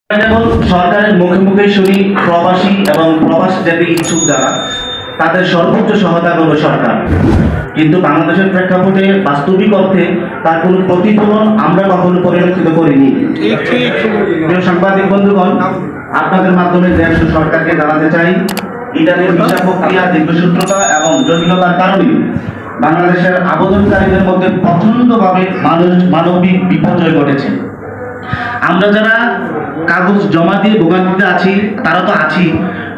যেমন সরকারের মুখে মুখে শুনি প্রবাসী এবং প্রবাস যেতে ইচ্ছুক যারা তাদের সর্বোচ্চ সহায়তা করবে সরকার, কিন্তু বাংলাদেশের প্রেক্ষাপটে বাস্তবিক অর্থে তার কোনো প্রতিফলন আমরা কখনো পরিলক্ষিত করিনি। প্রিয় সাংবাদিক বন্ধুগণ, আপনাদের মাধ্যমে দেশ সরকারকে জানাতে চাই, ইটালির ভিসা প্রক্রিয়া দীর্ঘসূত্রতা এবং জটিলতার কারণে বাংলাদেশের আবেদনকারীদের মধ্যে প্রচণ্ডভাবে মানবিক বিপর্যয় ঘটেছে। আমরা যারা কাগজ জমা দিয়ে ভোগান্তিতে আছি তারা তো আছি,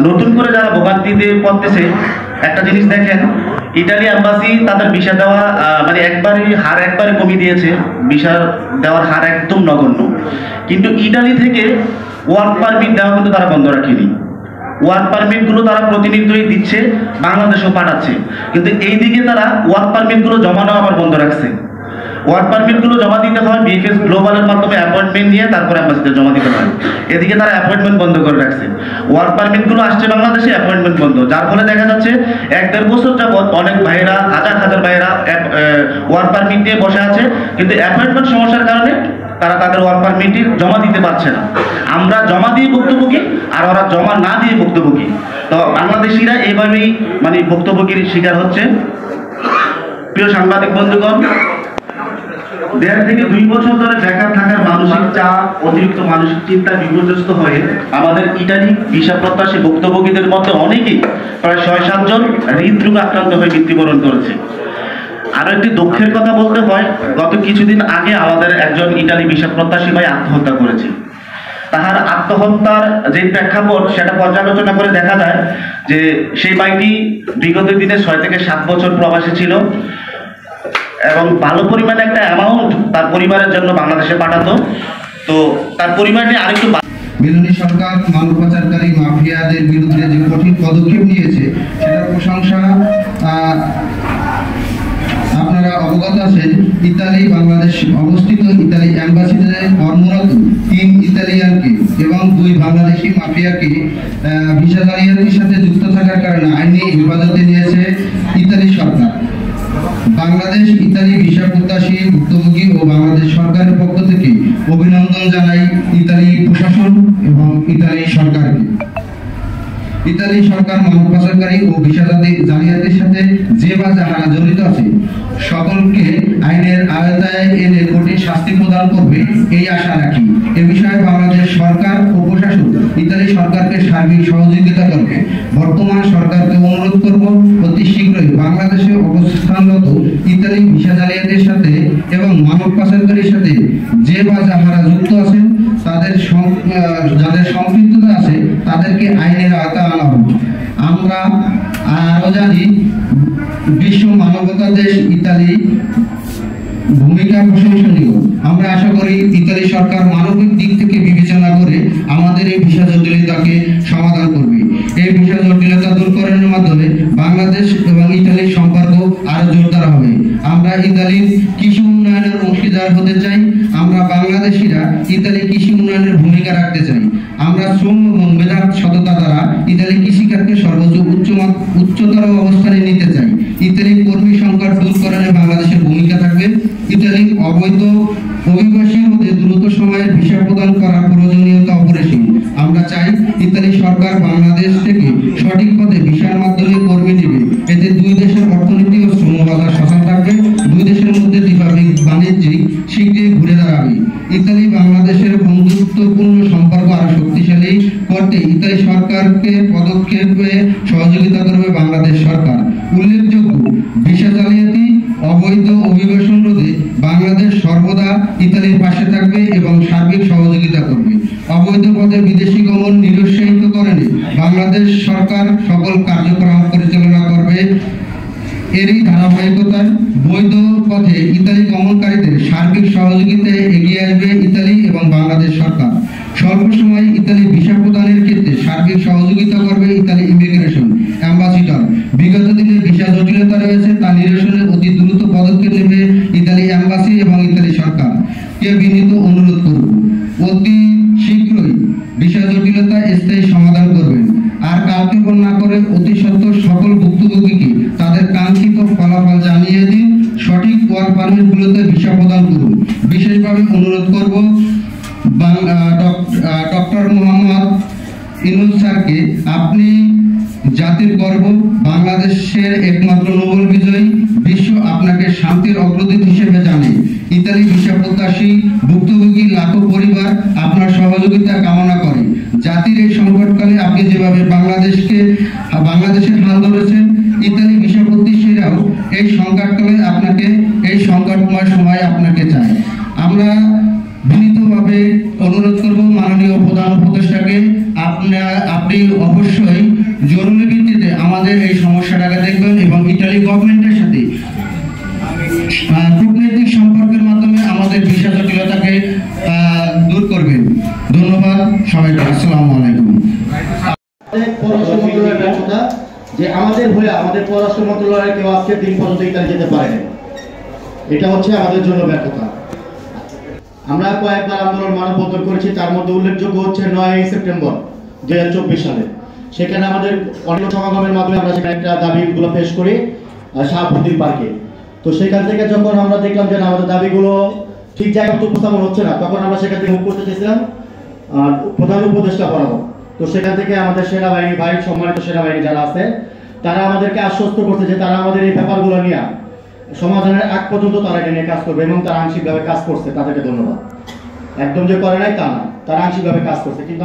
নতুন করে যারা ভোগান্তিতে পড়তেছে, একটা জিনিস দেখেন, ইটালি এম্বাসি তাদের ভিসা দেওয়া একবারে কমিয়ে দিয়েছে, ভিসা দেওয়ার হার একদম নগণ্য। কিন্তু ইটালি থেকে ওয়ার্ক পারমিট দেওয়া কিন্তু তারা বন্ধ রাখেনি। ওয়ার্ক পারমিটগুলো তারা প্রতিনিধিত্বই দিচ্ছে, বাংলাদেশেও পাঠাচ্ছে, কিন্তু এইদিকে তারা ওয়ার্ক পারমিটগুলো জমা নেওয়া আবার বন্ধ রাখছে। ওয়ার্ক পারমিটগুলো জমা দিতে হয় বিএফএস গ্লোবালের মাধ্যমে অ্যাপয়েন্টমেন্ট নিয়ে, তারপর অ্যাম্বাসিতে জমা দিতে হয়। এদিকে তারা অ্যাপয়েন্টমেন্ট বন্ধ করে রাখছে। ওয়ার্ক পারমিটগুলো আসছে বাংলাদেশে, অ্যাপয়েন্টমেন্ট বন্ধ, যার ফলে দেখা যাচ্ছে 1-1.5 বছর যাবৎ অনেক ভাইয়েরা, হাজার ভাইয়েরা ওয়ার্ক পারমিট নিয়ে বসে আছে, কিন্তু অ্যাপয়েন্টমেন্ট সমস্যার কারণে তারা তাদের ওয়ার্ক পারমিটটি জমা দিতে পারছে না। আমরা জমা দিয়ে ভুক্তভোগী আর ওরা জমা না দিয়ে ভুক্তভোগী। তো বাংলাদেশিরা এইভাবেই ভুক্তভোগীর শিকার হচ্ছে। প্রিয় সাংবাদিক বন্ধুগণ, 1.5 থেকে 2 বছর ধরে বেকার থাকার মানসিক চাপ, অতিরিক্ত মানসিক চিন্তা বিপর্যস্ত হয়ে আমাদের ইটালি ভিসা প্রত্যাশী ভুক্তভোগীদের মধ্যে অনেকেই, প্রায় 6-7 জন হৃদরোগে আক্রান্ত হয়ে মৃত্যুবরণ করেছে। আরো একটি দুঃখের কথা বলতে হয়, গত কিছুদিন আগে আমাদের একজন ইটালি ভিসা প্রত্যাশী ভাই আত্মহত্যা করেছে। তাহার আত্মহত্যার যে প্রেক্ষাপট সেটা পর্যালোচনা করে দেখা যায় যে সেই ভাইটি বিগত দিনে 6 থেকে 7 বছর প্রবাসী ছিল এবং ভালো পরিমাণে একটা অ্যামাউন্ট তার পরিবারের জন্য বাংলাদেশে পাঠাতো। তো তার পরিবার নিয়ে আরেকটু মেলোনি সরকার মানব পাচারকারী মাফিয়াদের বিরুদ্ধে যে কঠিন পদক্ষেপ নিয়েছে সেটার প্রশংসা আপনারা অবগত আছেন। ইতালি বাংলাদেশ অবস্থিত ইতালি এম্বাসিতে কর্মরত 3 ইতালিয়ানকে এবং 2 বাংলাদেশি মাফিয়াকে ভিসা জালিয়াতির সাথে যুক্ত থাকার কারণে আইনি হেফাজতে নিয়েছে ইতালি সরকার। বাংলাদেশ ইতালি ভিসা প্রত্যাশী ভুক্তভোগী ও বাংলাদেশ সরকারের পক্ষ থেকে অভিনন্দন জানাই ইতালি প্রশাসন এবং ইতালি সরকারকে। ইতালি সরকার মানব পাচারকারী ও ভিসা জালিয়াতির সাথে যে বা যারা জড়িত আছে সকলকে আইনের আওতায় এনে কঠিন শাস্তি প্রদান করবে এই আশা রাখি। এ বিষয়ে বাংলাদেশ সরকার ও প্রশাসন ইতালি সরকারকে সার্বিক সহযোগিতা করবে। বর্তমান সরকারকে অনুরোধ করব অতি শীঘ্রই বাংলাদেশে অবস্থানরত ইতালি ভিসা জালিয়াতির সাথে এবং মানব পাচারকারীর সাথে যে বা যারা যুক্ত আছেন যাদের সম্পৃক্ততা আছে তাদেরকে আইনের আওতায় আনা হোক। আমরা আরো জানি বিশ্ব মানবতা দেশ ইতালি ভূমিকা প্রশংসনীয়। আমরা আশা করি ইতালি সরকার মানবিক দিক থেকে বিবেচনা করে আমাদের এই ভিসা জটিলতাকে সমাধান করবে। এই ভিসা জটিলতা দূরকরণের মাধ্যমে বাংলাদেশ এবং ইতালির সম্পর্ক আরো জোরদার হবে। আমরা ইতালির কৃষি উন্নয়নের অংশীদার হতে চাই। আমরা বাংলাদেশিরা ইতালি কৃষি উন্নয়নের ভূমিকা রাখতে চাই। আমরা শ্রম এবং মেধার সততা দ্বারা ইতালি কৃষিকাজকে সর্বোচ্চ উচ্চতর অবস্থানে নিতে চাই। ইতালি কর্মী সংকট দূরকরণে বাংলাদেশের ভূমিকা থাকবে। ইতালি অবৈধ অভিবাসী হতে দ্রুত সময়ে ভিসা প্রদান করার প্রয়োজনীয়তা অপরিসীম। আমরা চাই ইতালি সরকার বাংলাদেশ থেকে সঠিক পথে ভিসার মাধ্যমে কর্মী নেবে। এতে 2 দেশের অর্থনীতি ও শ্রম বাজার সচল থাকবে। 2 দেশের মধ্যে দ্বিপাক্ষিক বাণিজ্যিক শীঘ্রই ঘুরে দাঁড়াবে। ইতালি বাংলাদেশের বন্ধুত্বপূর্ণ সম্পর্ক আরো শক্তিশালী করতে ইতালি সরকারকে পদক্ষেপে সহযোগিতা করবে বাংলাদেশ সরকার। উল্লেখযোগ্য, ভিসা জালিয়াতি অবৈধ অভিবাসন রোধে বাংলাদেশ সর্বদা ইতালির পাশে থাকবে এবং সার্বিক সহযোগিতা করবে। অবৈধ পথে বিদেশি গমন নিরুৎসাহিত করে বাংলাদেশ সরকার সকল কার্যক্রম পরিচালনা করবে। এরই ধারাবাহিকতায় বৈধ পথে ইতালি গমনকারীদের সার্বিক সহযোগিতায় এগিয়ে আসবে ইতালি এবং বাংলাদেশ সরকার। স্বল্প সময়ে ইতালি ভিসা প্রদানের ক্ষেত্রে সার্বিক সহযোগিতা করবে ইতালি ইমিগ্রেশন অ্যাম্বাসিডর। বিগত দিনে ভিসা জটিলতা রয়েছে তা নিরসনে অতি দ্রুত পদক্ষেপ নেবে ইতালি অ্যাম্বাসি এবং ইতালি সরকার কে বিনীত অনুরোধ করব অতি শীঘ্রই ভিসা জটিলতা স্থায়ী সমাধান করবেন। আর কালকে না করে অতি সত্বর সকল ভুক্তভোগীকে তাদের কাঙ্ক্ষিত ফলাফল জানিয়ে দিন। সঠিক ওয়ার্ক পারমিটগুলোতে ভিসা প্রদান করুন। বিশেষভাবে অনুরোধ করব ডক্টর মোহাম্মদ ইউনূস স্যারকে, আপনি জাতির গর্ব, বাংলাদেশের একমাত্র নোবেল বিজয়ী, বিশ্ব আপনাকে শান্তির অগ্রদূত হিসেবে জানে। ইতালি ভিসা প্রত্যাশী ভুক্তভোগী লাখো পরিবার আপনার সহযোগিতা কামনা করে। জাতির এই সংকটকালে আপনি যেভাবে বাংলাদেশের হাল ধরেছেন, ইতালি ভিসা প্রত্যাশীরাও এই সংকটময় সময় আপনাকে চায়। আমরা বিনীতভাবে অনুরোধ করব মাননীয় প্রধান উপদেষ্টাকে, আপনি অবশ্যই জরুরি ভিত্তিতে আমাদের এই সমস্যাটাকে দেখবেন এবং ইতালি গভর্নমেন্টের সাথে কূটনৈতিক সম্পর্কের মাধ্যমে আমাদের ভিসা জটিলতাকে দূর করবেন। ধন্যবাদ সবাইকে। আসসালামু আলাইকুম। পররাষ্ট্র মন্ত্রণালয়ের ব্যর্থতা যে আমাদের হয়ে আমাদের পররাষ্ট্র মন্ত্রণালয়ের কেউ আজকের দিন পর্যন্ত ইতালি যেতে পারেনি, এটা হচ্ছে আমাদের জন্য ব্যর্থতা। আমরা কয়েকবার আন্দোলন মানববন্ধন করেছি, তার মধ্যে উল্লেখযোগ্য হচ্ছে 9 সেপ্টেম্বর 2024 সালে। সেখানে আমাদের অনেক সমাগমের মাধ্যমে আমরা সেখানে একটা দাবিগুলো পেশ করি শাহাবুদ্দিন পার্কে। তো সেখান থেকে যখন আমরা দেখলাম যে আমাদের দাবিগুলো ঠিক জায়গায় উপস্থাপন হচ্ছে না, তখন আমরা সেখান থেকে মুখ করতে চেয়েছিলাম প্রধান উপদেষ্টা বরাবর। তো সেখান থেকে আমাদের সেনাবাহিনী ভাই, সম্মানিত সেনাবাহিনী যারা আছে, তারা আমাদেরকে আশ্বস্ত করছে যে তারা আমাদের এই ব্যাপারগুলো নিয়ে সমাধানের আগ পর্যন্ত তারা এটা নিয়ে কাজ করবে, এবং তারা আংশিকভাবে কাজ করছে। তাদেরকে ধন্যবাদ। একদম যে করে নাই তা না, তারা আংশিকভাবে কাজ করছে, কিন্তু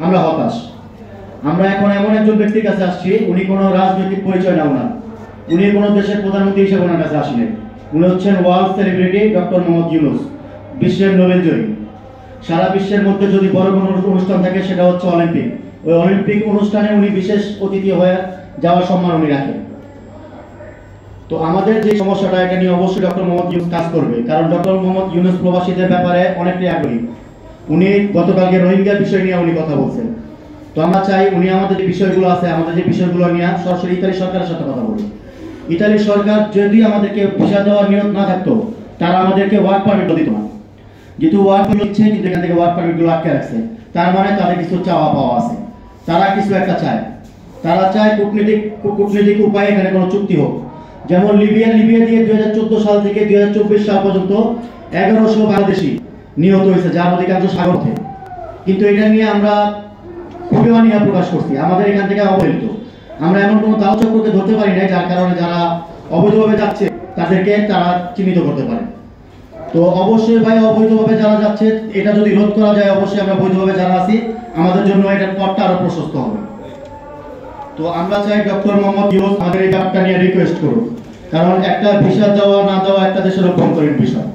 আমরা হতাশ। আমরা এখন এমন একজন ব্যক্তির কাছে আসছি, উনি কোনো রাজনৈতিক পরিচয় না ওনার, উনি কোনো দেশের প্রধানমন্ত্রী হিসেবে ওনার কাছে আসেন। উনি হচ্ছেন world celebrity doctor Mohammad Yunus, বিশ্বের নোবেল জয়ী। সারা বিশ্বের মধ্যে যদি বড় কোনো অনুষ্ঠান থাকে সেটা হচ্ছে অলিম্পিক। ওই অলিম্পিক অনুষ্ঠানে উনি বিশেষ অতিথি হয়ে যাওয়ার সম্মান উনি রাখেন। তো আমাদের যে সমস্যাটা, এটা নিয়ে অবশ্যই ডক্টর মোহাম্মদ ইউনূস কাজ করবে, কারণ ডক্টর মোহাম্মদ ইউনূস প্রবাসীদের ব্যাপারে অনেকটাই আগ্রহী। উনি গতকালকে রোহিঙ্গার বিষয় নিয়ে উনি কথা বলছেন। তো আমরা চাই উনি আমাদের যে বিষয়গুলো আছে, আমাদের যে বিষয়গুলো নিয়ে সরাসরি ইতালি সরকারের সাথে কথা বলুন। ইতালি সরকার যদি আমাদেরকে ভিসা দেওয়ার নিয়ত না থাকতো, তারা আমাদেরকে ওয়ার্ক পারমিট দিত না। যেহেতু ওয়ার্ক পারমিট দিচ্ছে, কিন্তু এখান থেকে ওয়ার্ক পারমিটগুলো আটকে রাখছে, তার মানে তাদের কিছু চাওয়া পাওয়া আছে। তারা কিছু একটা চায়, তারা চায় কূটনৈতিক উপায়ে এখানে কোনো চুক্তি হোক। যেমন লিবিয়া দিয়ে 2014 সাল থেকে 2024 সাল পর্যন্ত 1100 বাংলাদেশি নিহত হয়েছে, যার অধিকাংশ সাগরে। কিন্তু এটা নিয়ে আমরা খুবই অনীহা প্রকাশ করছি। আমাদের এখান থেকে অবহেলিত, আমরা এমন কোনো দাও চক্রকে ধরতে পারি না যার কারণে যারা অবৈধভাবে যাচ্ছে তাদেরকে তারা চিহ্নিত করতে পারে। তো অবশ্যই ভাই, অবৈধভাবে যারা যাচ্ছে এটা যদি রোধ করা যায়, অবশ্যই আমরা বৈধভাবে যারা আছি আমাদের জন্য এটার পথটা আরো প্রশস্ত হবে। তো আমরা চাই ডক্টর মোহাম্মদ ইউনূস আমাদের এই ব্যাপারটা নিয়ে রিকোয়েস্ট করুন, কারণ একটা ভিসা দেওয়া না দেওয়া একটা দেশের অভ্যন্তরীণ বিষয়,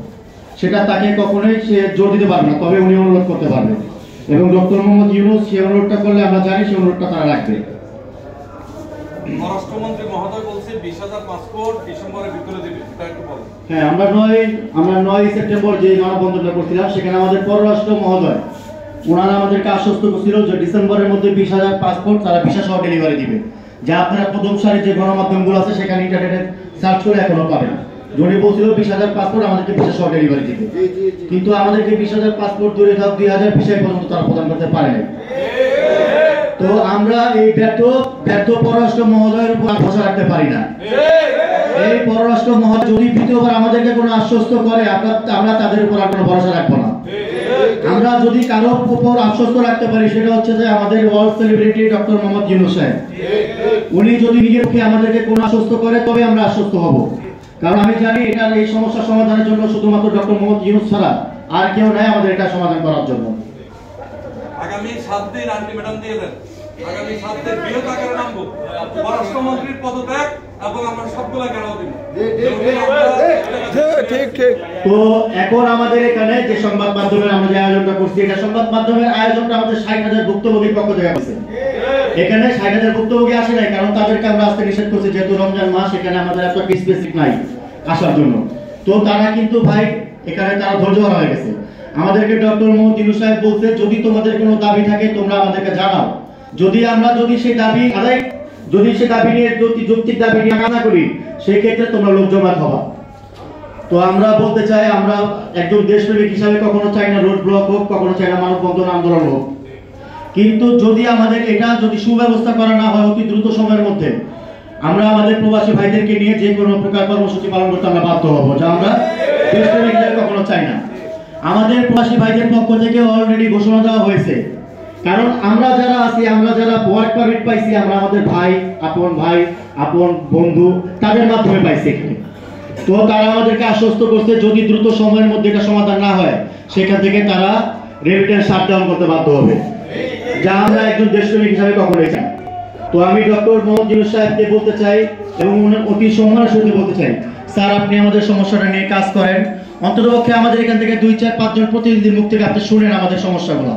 সেটা তাকে কখনোই সে জোর দিতে পারবে না, তবে উনি অনুরোধ করতে পারবে। এবং ডক্টর মোহাম্মদ ইউনূস সে অনুরোধটা করলে আমরা জানি সে অনুরোধটা তারা রাখবে। পররাষ্ট্রমন্ত্রী মহোদয় বলছে 20,000 পাসপোর্ট ডিসেম্বরের ভিতরে দিবে, এটা একটু বলেন। হ্যাঁ, আমরা 9 সেপ্টেম্বর যে মানববন্ধনটা করছিলাম, সেখানে আমাদের পররাষ্ট্র মহোদয় ওনারা আমাদেরকে আশ্বস্ত করছিল যে ডিসেম্বরের মধ্যে 20,000 পাসপোর্ট তারা ভিসা সহ ডেলিভারি দিবে। যা আপনারা প্রথম সারির যে গণমাধ্যমগুলো আছে সেখানে ইন্টারনেটে সার্চ করে এখনো পাবেন। উনি বলছিল 20,000 পাসপোর্ট আমাদেরকে ভিসা সহ ডেলিভারি দিবে, কিন্তু আমাদেরকে 20,000 পাসপোর্ট দূরে থাক 2,000 ভিসা পর্যন্ত তারা প্রদান করতে পারে না। তো আমরা এই ব্যর্থ পররাষ্ট্র মহোদয়ের উপর ভরসা রাখতে পারি না। এই পররাষ্ট্র মহোদয় যদি দ্বিতীয়বার আমাদেরকে কোনো আশ্বস্ত করে, আমরা তাদের উপর আর কোনো ভরসা রাখবো না। আমরা যদি কারো উপর আশ্বস্ত রাখতে পারি, সেটা হচ্ছে যে আমাদের world celebrity doctor Mohammad Yunus সাহেব, উনি যদি নিজের পক্ষে আমাদেরকে কোনো আশ্বস্ত করে তবে আমরা আশ্বস্ত হব। কারণ আমি জানি এটার এই সমস্যা সমাধানের জন্য শুধুমাত্র ডক্টর মোহাম্মদ ইউনূস ছাড়া আর কেউ নাই আমাদের এটা সমাধান করার জন্য। আগামী 7 দিন আলটিমেটাম দিয়ে দেন, আগামী 7 দিন বৃহৎ আকারে নামবো, পররাষ্ট্রমন্ত্রীর পদত্যাগ এবং আমরা সবগুলা কেন দিব। ঠিক। তো এখন আমাদের এখানে যে সংবাদ মাধ্যমের আমরা যে আয়োজনটা করছি, এটা সংবাদ মাধ্যমের আয়োজনটা আমাদের 60,000 ভুক্তভোগীর পক্ষ থেকে আছে। এখানে 60,000 ভুক্তভোগী আসে নাই, কারণ তাদেরকে আমরা আসতে নিষেধ করছি, যেহেতু রমজান মাস, এখানে আমাদের এত স্পেসিফিক নাই আসার জন্য। তো তারা কিন্তু ভাই এখানে তারা ধৈর্য হারা হয়ে গেছে। আমাদেরকে ডক্টর মোহাম্মদ ইউনূস সাহেব বলছে, যদি তোমাদের কোনো দাবি থাকে তোমরা আমাদেরকে জানাও, যদি সেই দাবি আদায়, যদি সে দাবি নিয়ে যৌক্তিক দাবি নিয়ে না করি, সেই ক্ষেত্রে তোমরা লোক জমায়েত হবা। তো আমরা বলতে চাই, আমরা একজন দেশপ্রেমিক হিসাবে কখনো চাই না রোড ব্লক হোক, কখনো চাই না মানববন্ধন আন্দোলন হোক, কিন্তু যদি আমাদের এটা যদি সুব্যবস্থা করা না হয় অতি দ্রুত সময়ের মধ্যে, আমরা আমাদের প্রবাসী ভাইদেরকে নিয়ে যে কোনো প্রকার কর্মসূচি পালন করতে আমরা বাধ্য হবো, যা আমরা দেশপ্রেমিক হিসাবে কখনো চাই না। আমাদের প্রবাসী ভাইদের পক্ষ থেকে অলরেডি ঘোষণা দেওয়া হয়েছে, কারণ আমরা যারা আছি, আমরা যারা ওয়ার্ক পারমিট পাইছি, আমরা আমাদের ভাই, আপন বন্ধু তাদের মাধ্যমে পাইছি এখানে। তো তারা আমাদেরকে আশ্বস্ত করছে যদি দ্রুত সময়ের মধ্যে এটা সমাধান না হয় সেখান থেকে তারা রেমিটেন্স শাটডাউন করতে বাধ্য হবে, যা আমরা একজন দেশপ্রেমিক হিসাবে কখনোই চাই। তো আমি ডক্টর মোহাম্মদ ইউনূস সাহেবকে বলতে চাই এবং অতি সম্মানের সাথে বলতে চাই, স্যার আপনি আমাদের সমস্যাটা নিয়ে কাজ করেন, অন্ততপক্ষে আমাদের এখান থেকে 2-4-5 জন প্রতিনিধির মুখ থেকে আপনি শুনেন আমাদের সমস্যাগুলো।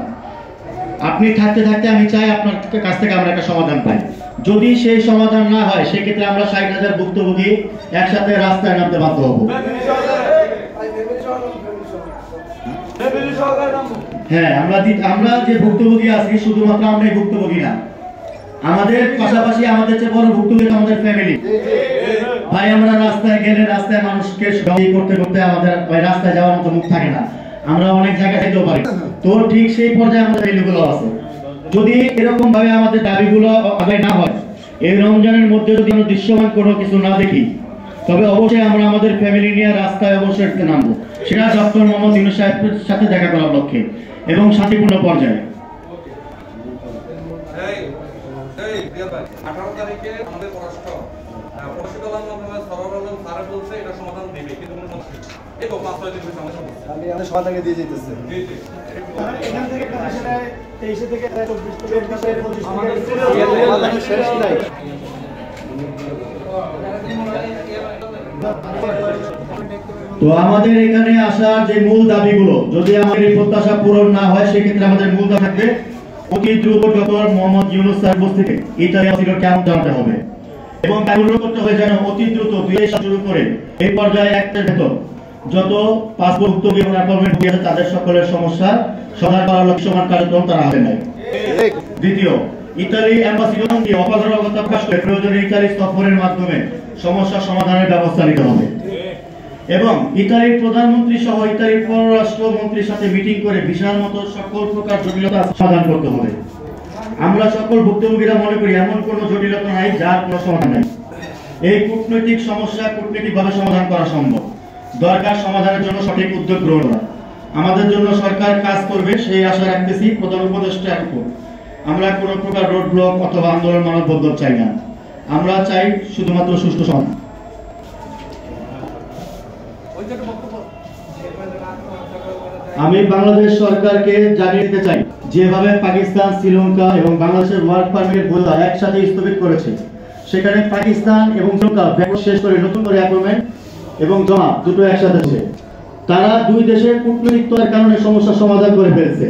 আপনি থাকতে থাকতে আমি চাই আপনার কাছ থেকে আমরা একটা সমাধান পাই। যদি সেই সমাধান না হয় সেক্ষেত্রে আমরা 60,000 ভুক্তভোগী একসাথে রাস্তায় নামতে বাধ্য হব। হ্যাঁ, আমরা যে ভুক্তভোগী আছি শুধুমাত্র আমরাই ভুক্তভোগী না, আমাদের পাশাপাশি আমাদের চেয়ে বড় ভুক্তভোগী আমাদের ফ্যামিলি ভাই। আমরা রাস্তায় গেলে রাস্তায় মানুষকে করতে করতে আমাদের রাস্তায় যাওয়ার মতো মুখ থাকে না, আমরা অনেক জায়গায় যেতেও পারি। তো ঠিক সেই পর্যায়ে আমাদের ভ্যালুগুলো আছে। যদি এরকম ভাবে আমাদের দাবিগুলো আদায় না হয়, এই রমজানের মধ্যে যদি আমরা দৃশ্যমান কোনো কিছু না দেখি, তবে অবশ্যই আমরা আমাদের ফ্যামিলি নিয়ে রাস্তায় অবশ্যই নামবো, সেটা ডক্টর মোহাম্মদ ইউনূস সাহেবের সাথে দেখা করার লক্ষ্যে এবং শান্তিপূর্ণ পর্যায়ে। 18 তারিখে আমাদের পররাষ্ট্র কল্যাণ মন্ত্রণালয় সরকার স্যার বলছে এটা সমাধান দিবে, কিন্তু কোনো সমস্যা এই তো 5-6 দিন হয়েছে আমাদের সমস্যা আমি আমাদের সমাধান দিয়ে যেতেছে। জি জি, এখান থেকে কমিশনে 23 থেকে 24 এর মধ্যে আমাদের শেষ নাই। তো আমাদের এখানে আসার যে মূল দাবিগুলো, যদি আমাদের এই প্রত্যাশা পূরণ না হয় সেক্ষেত্রে আমাদের মূল দাবি থাকবে অতি দ্রুত ডক্টর মোহাম্মদ ইউনূস স্যার উপস্থিতি ইতালি ক্যাম্প জানাতে হবে এবং অনুরোধ করতে হবে যেন অতি দ্রুত 2 সাল শুরু করে এই পর্যায়ে একটার ভেতর যত পাসপোর্ট ভুক্তভোগী এবং অ্যাপয়েন্টমেন্ট ভুগি আছে তাদের সকলের সমস্যা সমাধান করার লক্ষ্যে সমান কার্যক্রম তারা হাতে নেয়। দ্বিতীয়, ইতালি অ্যাম্বাসিডরকে অপারগতা প্রকাশ করে প্রয়োজনীয় ইতালি সফরের মাধ্যমে সমস্যা সমাধানের ব্যবস্থা নিতে হবে এবং ইতালির প্রধানমন্ত্রী সহ ইতালির পররাষ্ট্র মন্ত্রীর সাথে মিটিং করে ভিসার মতো সকল প্রকার জটিলতা সমাধান করতে হবে। আমরা সকল ভুক্তভোগীরা মনে করি এমন কোনো জটিলতা নাই যার কোনো সমাধান নেই। এই কূটনৈতিক সমস্যা কূটনৈতিকভাবে সমাধান করা সম্ভব, দরকার সমাধানের জন্য সঠিক উদ্যোগ গ্রহণ করা। আমাদের জন্য সরকার কাজ করবে সেই আশা রাখতেছি। প্রধান উপদেষ্টা আমরা কোনো প্রকার রোড ব্লক অথবা আন্দোলন মানববন্ধন চাই না, আমরা চাই শুধুমাত্র সুষ্ঠু সমাধান। আমি বাংলাদেশ সরকারকে জানিয়ে দিতে চাই, যেভাবে পাকিস্তান, শ্রীলঙ্কা এবং বাংলাদেশের ওয়ার্ক পারমিটের বৈধতা একসাথে স্থগিত করেছে, সেখানে পাকিস্তান এবং শ্রীলঙ্কা ব্যাপক শেষ করে নতুন করে অ্যাপয়েন্টমেন্ট এবং জমা দুটো একসাথে হচ্ছে। তারা দুই দেশের কূটনৈতিক কারণে সমস্যার সমাধান করে ফেলছে।